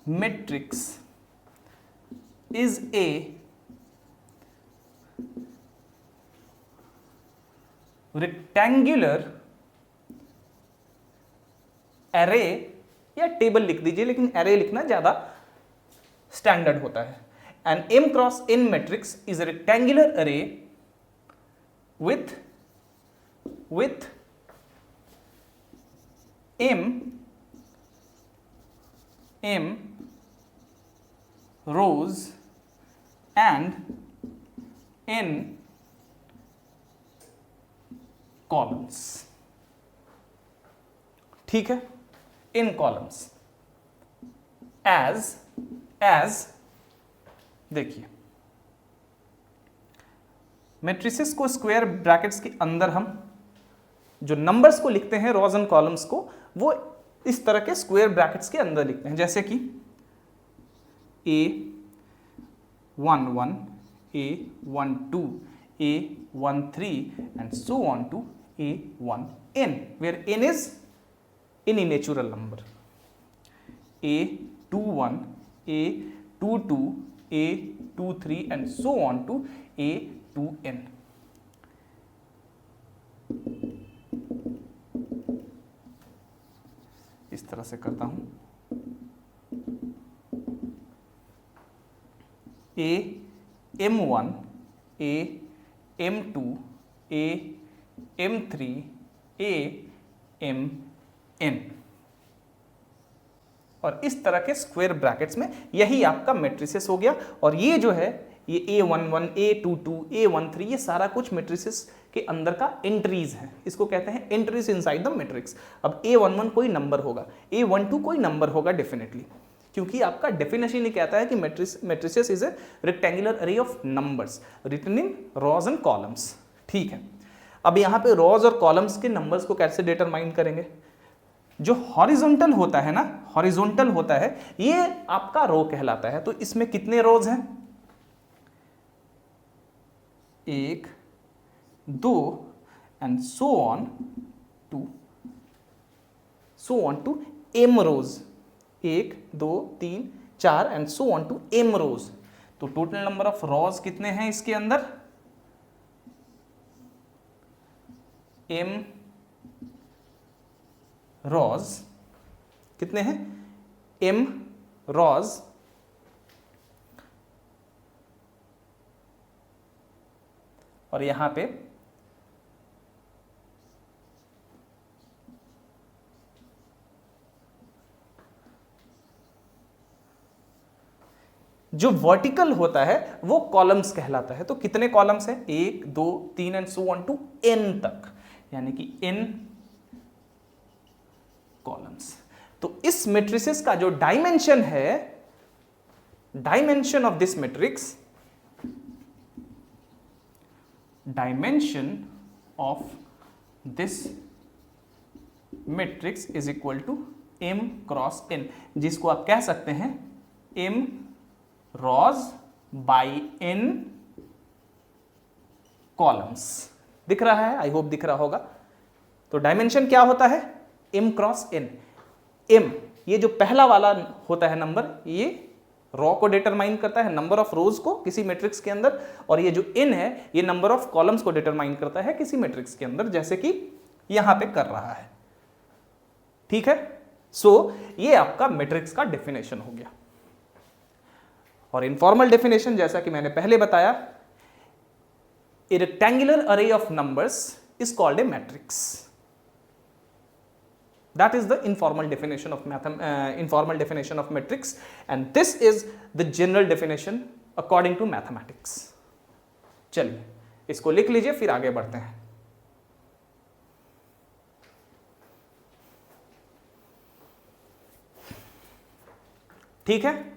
matrix is a rectangular array, या table लिख दीजिए लेकिन array लिखना ज्यादा स्टैंडर्ड होता है. An M cross N matrix is a rectangular array with m rows and n columns. ठीक है, in columns. as देखिए, मैट्रिसेस को स्क्वायर ब्रैकेट्स के अंदर हम जो नंबर्स को लिखते हैं, रोज एंड कॉलम्स को, वो इस तरह के स्क्वायर ब्रैकेट्स के अंदर लिखते हैं, जैसे कि A11, A12, A13 and so on to A1n, where n is any natural number. A21, A22, A23 and so on to A2n. इस तरह से करता हूं. AM1, AM2, AM3, AMN, और इस तरह के स्क्वायर ब्रैकेट्स में यही आपका मैट्रिसेस हो गया. और ये जो है, ये A11, A22, A13, ये सारा कुछ मैट्रिसेस के अंदर का एंट्रीज है. इसको कहते हैं एंट्रीज इनसाइड द मैट्रिक्स. अब A11 कोई नंबर होगा, A12 कोई नंबर होगा डेफिनेटली, क्योंकि आपका डेफिनेशन ये कहता है कि matrices is a rectangular array of numbers written in rows and columns. ठीक है, अब यहाँ पे रोज और कॉलम्स के नंबर्स को कैसे डिटरमाइन करेंगे? जो हॉरिजॉन्टल होता है ना, हॉरिजॉन्टल होता है, ये आपका रो कहलाता है. तो इसमें कितने रोज हैं? 1, 2 and so on to m rows. 1, 2, 3, 4 and so on to m rows. तो टोटल नंबर ऑफ रोज कितने हैं इसके अंदर? m रोज कितने हैं? m रोज और यहां पे जो वर्टिकल होता है वो कॉलम्स कहलाता है. तो कितने कॉलम्स हैं? 1, 2, 3 and so on to n तक, यानी कि n कॉलम्स. तो इस मैट्रिसेस का जो डायमेंशन है, dimension of this matrix, dimension of this matrix is equal to m cross n, जिसको आप कह सकते हैं m rows by n columns. दिख रहा है? आई होप दिख रहा होगा. तो डायमेंशन क्या होता है? m cross n. m ये जो पहला वाला होता है नंबर, ये रो को डिटरमाइन करता है, नंबर ऑफ रोज को किसी मैट्रिक्स के अंदर, और ये जो n है ये नंबर ऑफ कॉलम्स को डिटरमाइन करता है किसी मैट्रिक्स के अंदर, जैसे कि यहां पे कर रहा है. ठीक है, सो ये आपका मैट्रिक्स का डेफिनेशन हो गया. और इनफॉर्मल डेफिनेशन, जैसा कि मैंने पहले बताया, ए rectangular array of numbers is called a matrix. That is the informal definition of matrix, and this is the general definition according to mathematics. चलिए इसको लिख लीजिए, फिर आगे बढ़ते हैं. ठीक है.